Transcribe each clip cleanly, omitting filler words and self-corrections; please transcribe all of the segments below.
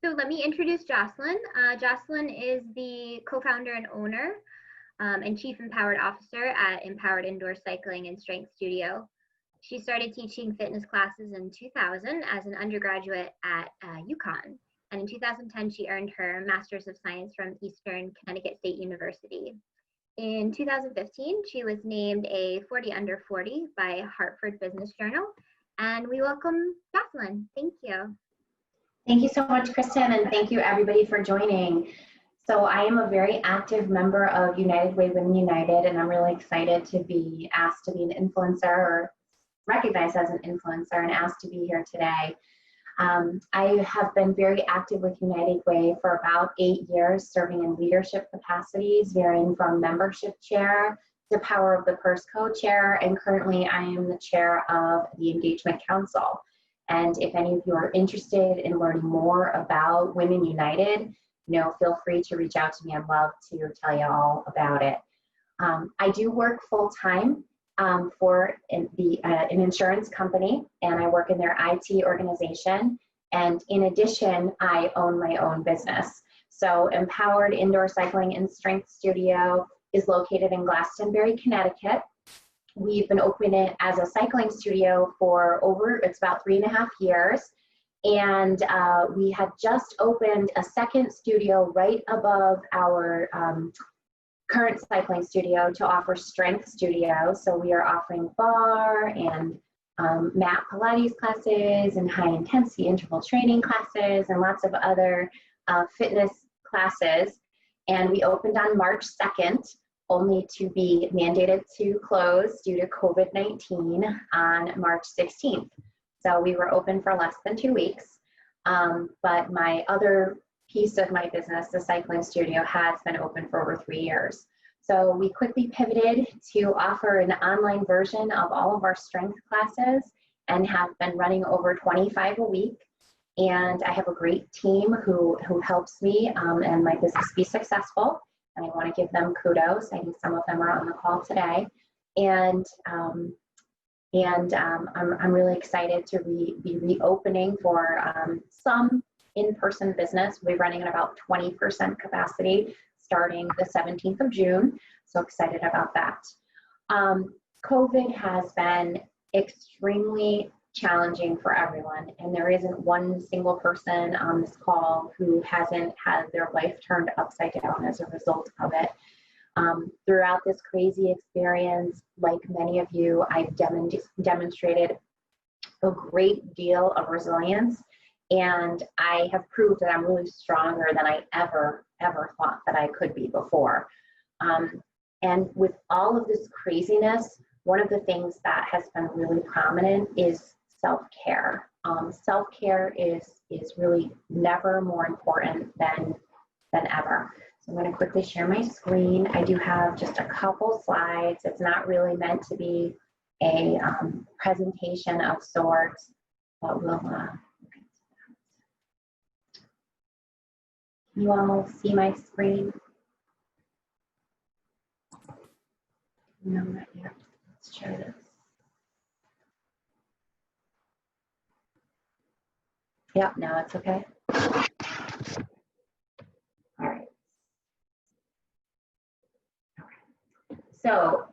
So let me introduce Jocelyn. Jocelyn is the co-founder and owner and chief empowered officer at Empowered Indoor Cycling and Strength Studio. She started teaching fitness classes in 2000 as an undergraduate at UConn. And in 2010, she earned her Master's of Science from Eastern Connecticut State University. In 2015, she was named a 40 under 40 by Hartford Business Journal. And we welcome Jocelyn. Thank you. Thank you so much, Kristen, and thank you everybody for joining. So I am a very active member of United Way Women United, and I'm really excited to be asked to be an influencer or recognized as an influencer and asked to be here today. I have been very active with United Way for about 8 years, serving in leadership capacities, varying from membership chair to Power of the Purse co-chair, and currently I am the chair of the Engagement Council. And if any of you are interested in learning more about Women United, feel free to reach out to me. I'd love to tell you all about it. I do work full-time for an insurance company, and I work in their IT organization. And in addition, I own my own business. So Empowered Indoor Cycling and Strength Studio is located in Glastonbury, Connecticut. We've been opening as a cycling studio for it's about 3.5 years. And we had just opened a second studio right above our current cycling studio to offer strength studio. So we are offering bar and mat Pilates classes and high intensity interval training classes and lots of other fitness classes. And we opened on March 2nd, only to be mandated to close due to COVID-19 on March 16th. So we were open for less than 2 weeks. But my other piece of my business, the cycling studio, has been open for over 3 years. So we quickly pivoted to offer an online version of all of our strength classes and have been running over 25 a week. And I have a great team who helps me and my business be successful. And I want to give them kudos. I think some of them are on the call today. And I'm really excited to be reopening for some in-person business. We're running at about 20% capacity starting the 17th of June. So excited about that. COVID has been extremely challenging for everyone, and there isn't one single person on this call who hasn't had their life turned upside down as a result of it. Throughout this crazy experience, like many of you, I've demonstrated a great deal of resilience, and I have proved that I'm really stronger than I ever thought that I could be before. And with all of this craziness, one of the things that has been really prominent is self-care. Self-care is really never more important than ever. So I'm going to quickly share my screen. I do have just a couple slides. It's not really meant to be a presentation of sorts, but we'll look at that. Can you all see my screen? No, not yet. Let's try this. Yep, now it's okay. All right. So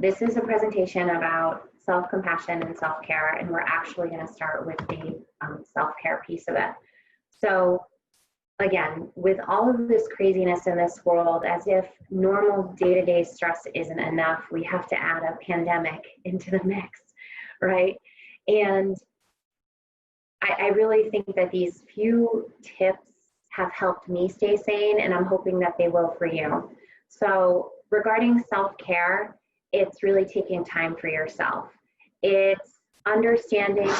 this is a presentation about self-compassion and self-care, and we're actually going to start with the self-care piece of it. So again, with all of this craziness in this world, as if normal day-to-day stress isn't enough, we have to add a pandemic into the mix, right? And I really think that these few tips have helped me stay sane, and I'm hoping that they will for you. So regarding self-care, it's really taking time for yourself. It's understanding,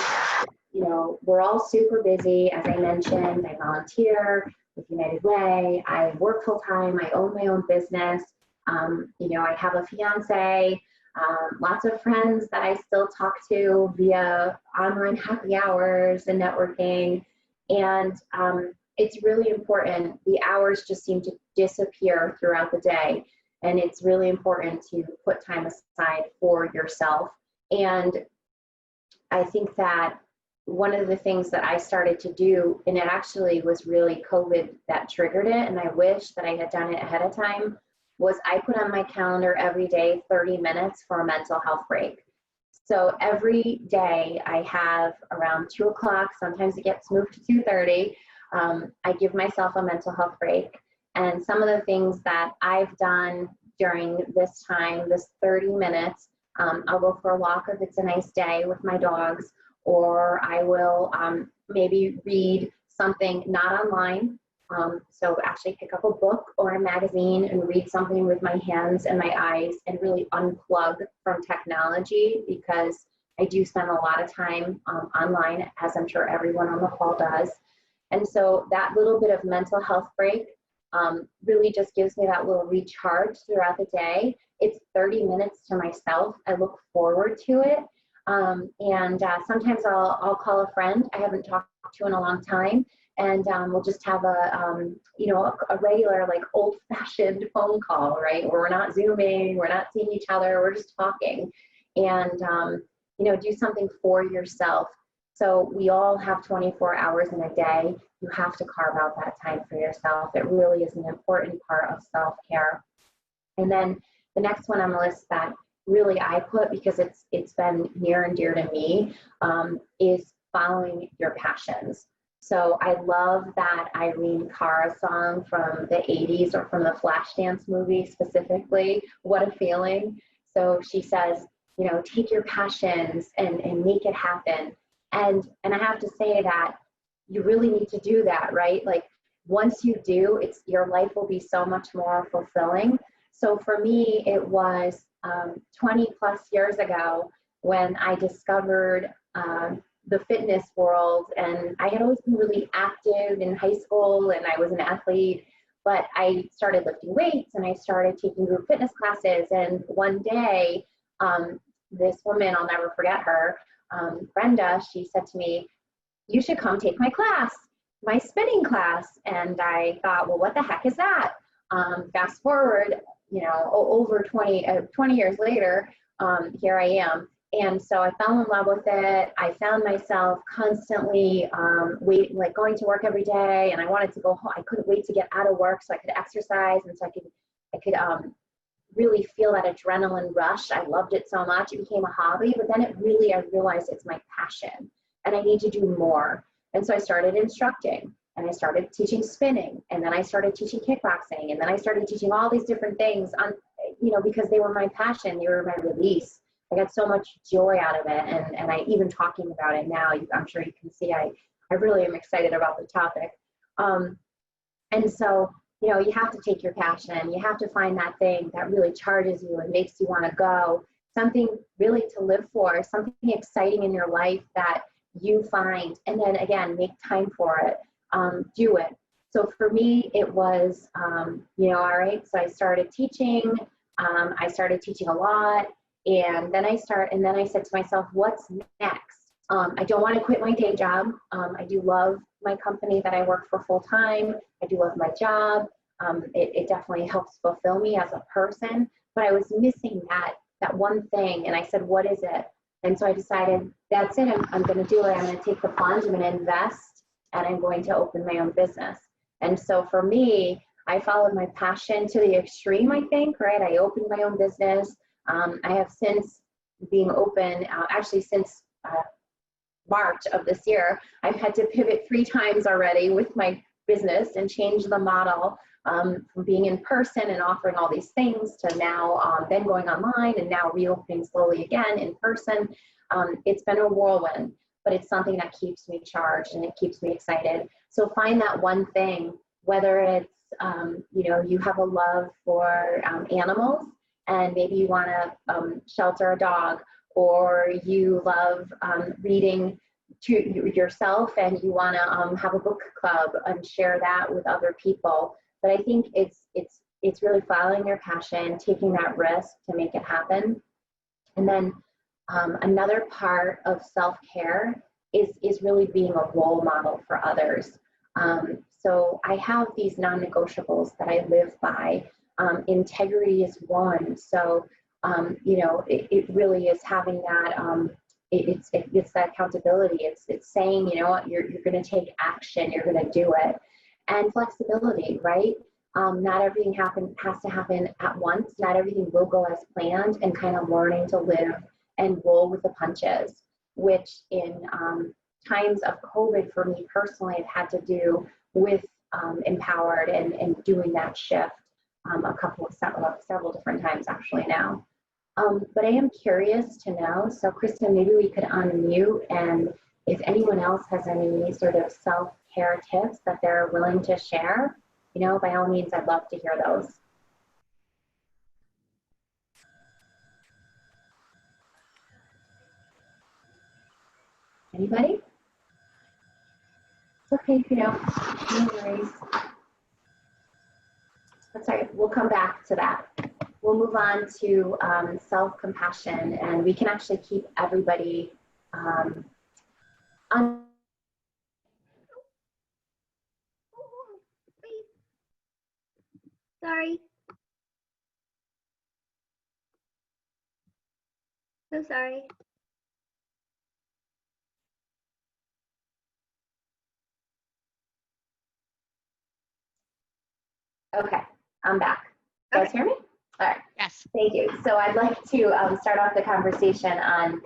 we're all super busy. As I mentioned, I volunteer with United Way. I work full-time. I own my own business. I have a fiance. Lots of friends that I still talk to via online happy hours and networking. And it's really important. The hours just seem to disappear throughout the day. And it's really important to put time aside for yourself. And I think that one of the things that I started to do, and it actually was really COVID that triggered it, and I wish that I had done it ahead of time, was I put on my calendar every day 30 minutes for a mental health break. So every day I have around 2 o'clock, sometimes it gets moved to 2:30. I give myself a mental health break. And some of the things that I've done during this time, this 30 minutes, I'll go for a walk if it's a nice day with my dogs, or I will maybe read something not online. So actually pick up a book or a magazine and read something with my hands and my eyes and really unplug from technology, because I do spend a lot of time online, as I'm sure everyone on the call does. And so that little bit of mental health break really just gives me that little recharge throughout the day. It's 30 minutes to myself. I look forward to it. Sometimes I'll call a friend I haven't talked to in a long time, and we'll just have a regular, like, old-fashioned phone call, right? Where we're not Zooming, we're not seeing each other, we're just talking, and do something for yourself. So we all have 24 hours in a day. You have to carve out that time for yourself. It really is an important part of self-care. And then the next one on the list that really I put, because it's been near and dear to me, is following your passions. So I love that Irene Cara song from the 80s, or from the Flashdance movie specifically, What a Feeling. So she says, take your passions and make it happen. And I have to say that you really need to do that, right? Like, once you do, your life will be so much more fulfilling. So for me, it was 20 plus years ago when I discovered the fitness world. And I had always been really active in high school, and I was an athlete, but I started lifting weights and I started taking group fitness classes. And one day, this woman, I'll never forget her, Brenda, she said to me, "You should come take my class, my spinning class." And I thought, well, what the heck is that? Fast forward, over 20 years later, here I am. And so I fell in love with it. I found myself constantly going to work every day, and I wanted to go home. I couldn't wait to get out of work so I could exercise, and so I could really feel that adrenaline rush. I loved it so much. It became a hobby, but then I realized it's my passion and I need to do more. And so I started instructing, and I started teaching spinning, and then I started teaching kickboxing, and then I started teaching all these different things because they were my passion. They were my release. I got so much joy out of it. And I, even talking about it now, I'm sure you can see, I really am excited about the topic. And so, you have to take your passion. You have to find that thing that really charges you and makes you want to go, something really to live for, something exciting in your life that you find, and then again, make time for it, do it. So for me, it was, all right, so I started teaching. I started teaching a lot. And then I said to myself, what's next? I don't want to quit my day job. I do love my company that I work for full time. I do love my job. It definitely helps fulfill me as a person, but I was missing that one thing. And I said, what is it? And so I decided, that's it. I'm going to do it. I'm going to take the plunge. I'm going to invest, and I'm going to open my own business. And so for me, I followed my passion to the extreme, I think, right? I opened my own business. I have since being open, since March of this year, I've had to pivot 3 times already with my business and change the model from being in person and offering all these things to now then going online, and now reopening slowly again in person. It's been a whirlwind, but it's something that keeps me charged and it keeps me excited. So find that one thing, whether it's, you have a love for animals, and maybe you want to shelter a dog, or you love reading to yourself and you want to have a book club and share that with other people. But I think it's really following your passion, taking that risk to make it happen. And then another part of self-care is really being a role model for others. So I have these non-negotiables that I live by. Integrity is one. So, it really is having that it's that accountability. It's saying, you know what, you're going to take action, you're going to do it. And flexibility, right? Not everything has to happen at once. Not everything will go as planned, and kind of learning to live and roll with the punches, which in times of COVID for me personally, I've had to do with Empowered and doing that shift several different times actually now. But I am curious to know, so Kristen, maybe we could unmute, and if anyone else has any sort of self-care tips that they're willing to share, you know, by all means, I'd love to hear those. Anybody? It's okay if you don't. No worries. That's all right. We'll come back to that. We'll move on to self-compassion, and we can actually keep everybody on. Sorry. So sorry. Okay, I'm back. You guys hear me? All right. Yes. Thank you. So I'd like to start off the conversation on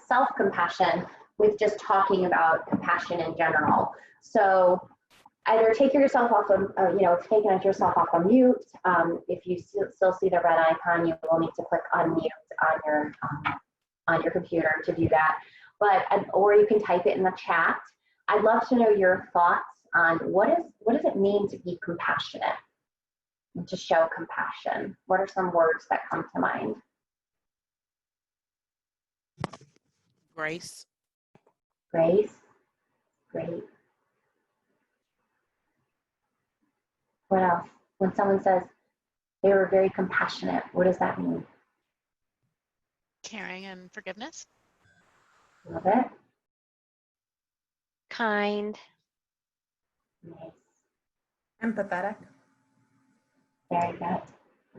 self-compassion with just talking about compassion in general. So either take yourself off of, taking yourself off of mute. If you still see the red icon, you will need to click unmute on your computer to do that. Or you can type it in the chat. I'd love to know your thoughts on what does it mean to be compassionate, to show compassion. What are some words that come to mind? Grace. Grace. Great. What else? When someone says they were very compassionate, what does that mean? Caring and forgiveness. Love it. Kind. Nice. Empathetic. Very good.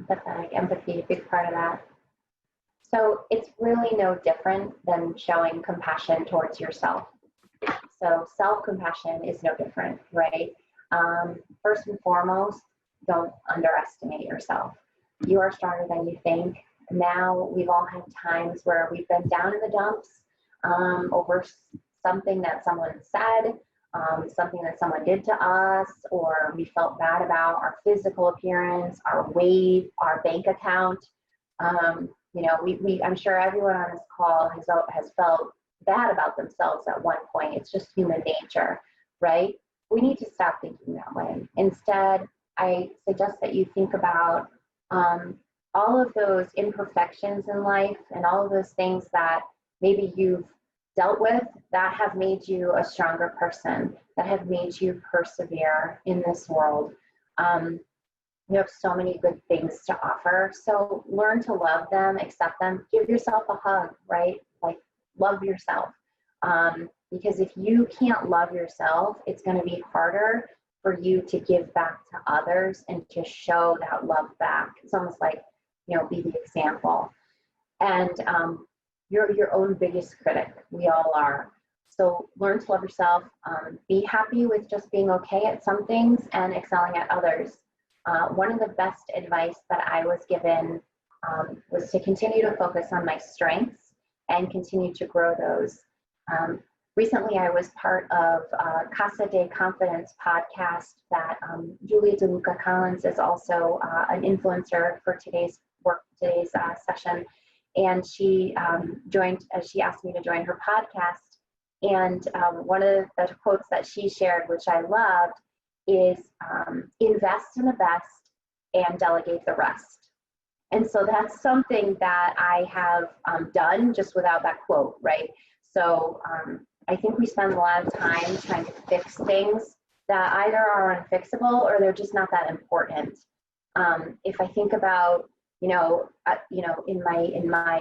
Empathetic, empathy, a big part of that. So it's really no different than showing compassion towards yourself. So self-compassion is no different, right? First and foremost, don't underestimate yourself. You are stronger than you think. Now, we've all had times where we've been down in the dumps over something that someone said, something that someone did to us, or we felt bad about our physical appearance, our weight, our bank account. I'm sure everyone on this call has felt bad about themselves at one point. It's just human nature, right? We need to stop thinking that way. Instead, I suggest that you think about all of those imperfections in life and all of those things that maybe you've dealt with that have made you a stronger person, that have made you persevere in this world. You have so many good things to offer. So learn to love them, accept them, give yourself a hug, right? Like, love yourself. Because if you can't love yourself, it's going to be harder for you to give back to others and to show that love back. It's almost like, be the example. And you're your own biggest critic. We all are. So learn to love yourself. Be happy with just being okay at some things and excelling at others. One of the best advice that I was given was to continue to focus on my strengths and continue to grow those. Recently, I was part of Casa de Confidence podcast that Julia DeLuca Collins is also an influencer for today's session. And she she asked me to join her podcast. And one of the quotes that she shared, which I loved, is invest in the best and delegate the rest. And so that's something that I have done just without that quote, right? So I think we spend a lot of time trying to fix things that either are unfixable or they're just not that important. If I think about, in my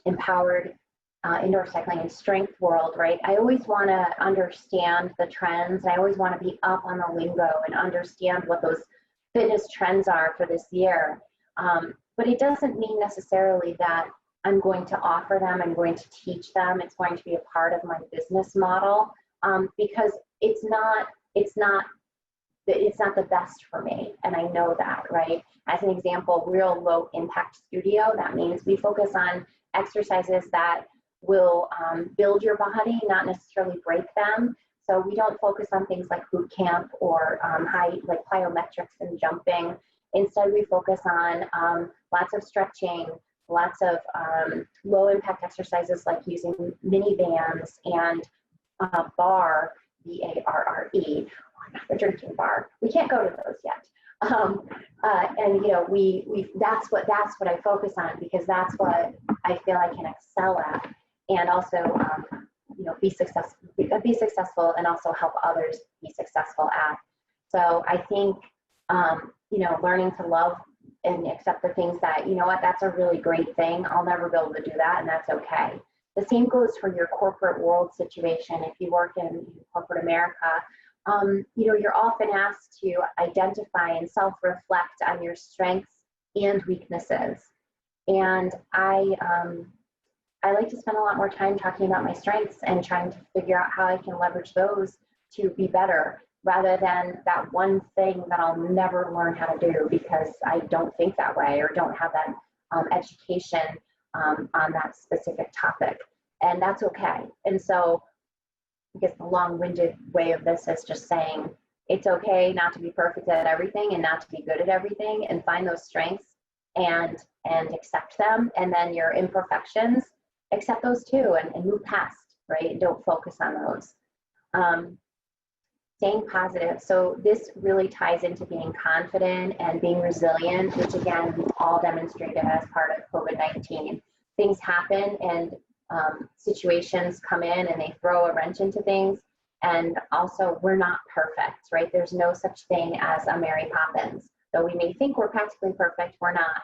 empowered indoor cycling and strength world, right? I always want to understand the trends. I always want to be up on the lingo and understand what those fitness trends are for this year. But it doesn't mean necessarily that I'm going to offer them, I'm going to teach them, it's going to be a part of my business model, because it's not the best for me, and I know that, right? As an example, real low impact studio, that means we focus on exercises that will build your body, not necessarily break them. So we don't focus on things like boot camp or high, like plyometrics and jumping. Instead, we focus on lots of stretching, lots of low impact exercises like using mini bands and bar, BARRE, the drinking bar. We can't go to those yet. And that's what I focus on, because that's what I feel I can excel at, and also be successful and also help others be successful at. So I think learning to love and accept the things that, that's a really great thing. I'll never be able to do that, and that's okay. The same goes for your corporate world situation. If you work in corporate America, you're often asked to identify and self-reflect on your strengths and weaknesses. And I like to spend a lot more time talking about my strengths and trying to figure out how I can leverage those to be better, rather than that one thing that I'll never learn how to do because I don't think that way or don't have that education on that specific topic. And that's okay. And so I guess the long-winded way of this is just saying it's okay not to be perfect at everything and not to be good at everything, and find those strengths and accept them. And then your imperfections, accept those too, and move past, right? And don't focus on those. Staying positive. So this really ties into being confident and being resilient, which again, we've all demonstrated as part of COVID-19. Things happen and situations come in and they throw a wrench into things. And also, we're not perfect, right? There's no such thing as a Mary Poppins. Though we may think we're practically perfect, we're not.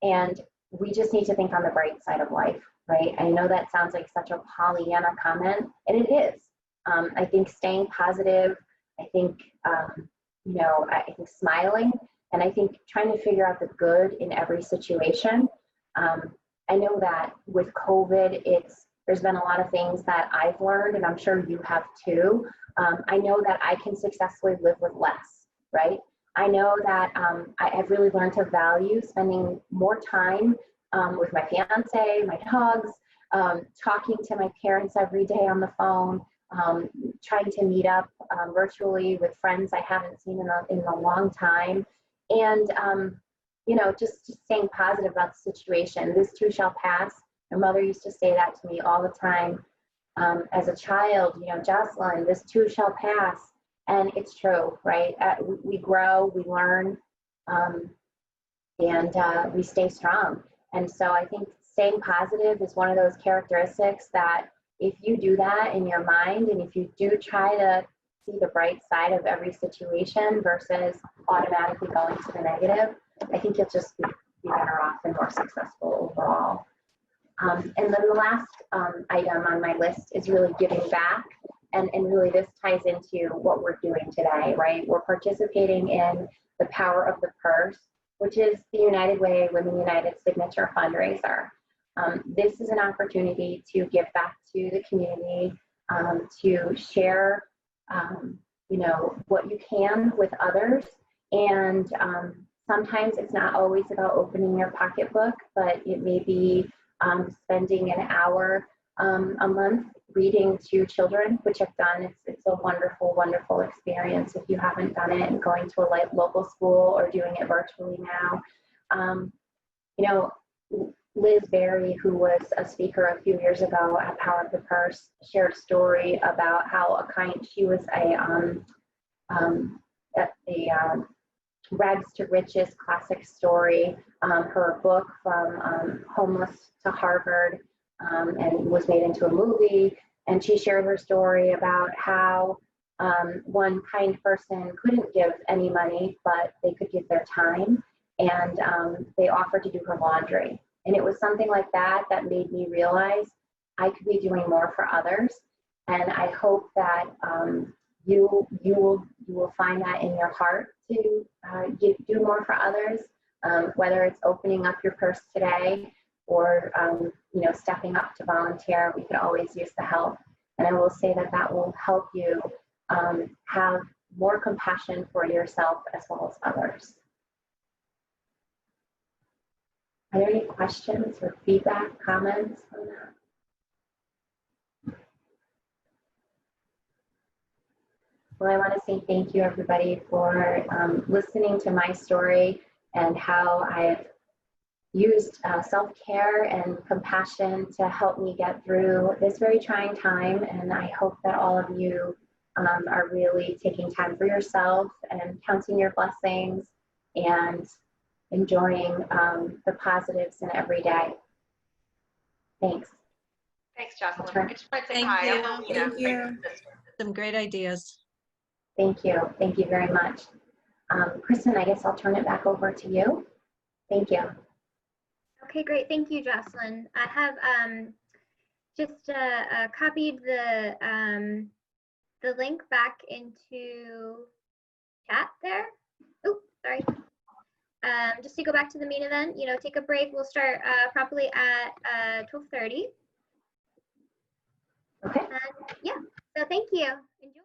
And we just need to think on the bright side of life, right? I know that sounds like such a Pollyanna comment, and it is. I think staying positive, I think, I think smiling, and I think trying to figure out the good in every situation. I know that with COVID, there's been a lot of things that I've learned, and I'm sure you have too. I know that I can successfully live with less, right? I know that I have really learned to value spending more time with my fiance, my dogs, talking to my parents every day on the phone, trying to meet up virtually with friends I haven't seen in a long time, and just staying positive about the situation. This too shall pass. My mother used to say that to me all the time as a child, Jocelyn, this too shall pass. And it's true, right? We grow, we learn, and we stay strong. And so I think staying positive is one of those characteristics that if you do that in your mind, and if you do try to see the bright side of every situation versus automatically going to the negative, I think you'll just be better off and more successful overall. And then the last item on my list is really giving back. And really this ties into what we're doing today, right? We're participating in the Power of the Purse, which is the United Way Women United signature fundraiser. This is an opportunity to give back to the community, to share, what you can with others. And sometimes it's not always about opening your pocketbook, but it may be spending an hour a month reading to children, which I've done. It's a wonderful, wonderful experience. If you haven't done it, and going to a local school or doing it virtually now. Liz Berry, who was a speaker a few years ago at Power of the Purse, shared a story about how she was a rags to riches classic story. Her book, From Homeless to Harvard, and was made into a movie. And she shared her story about how one kind person couldn't give any money, but they could give their time, and they offered to do her laundry. And it was something like that that made me realize I could be doing more for others. And I hope that you will find that in your heart to do more for others, whether it's opening up your purse today or stepping up to volunteer, we could always use the help. And I will say that that will help you have more compassion for yourself as well as others. Are there any questions or feedback, comments on that? Well, I want to say thank you, everybody, for listening to my story and how I've used self-care and compassion to help me get through this very trying time. And I hope that all of you are really taking time for yourself and counting your blessings and enjoying the positives in every day. Thanks. Thanks, Jocelyn. I just want to say hi. Thank you. Some great ideas. Thank you. Thank you very much. Kristen, I guess I'll turn it back over to you. Thank you. Okay, great. Thank you, Jocelyn. I have just copied the link back into chat there. Oh, sorry. Just to go back to the main event, take a break. We'll start properly at 12:30. Okay. Yeah, so thank you. Enjoy.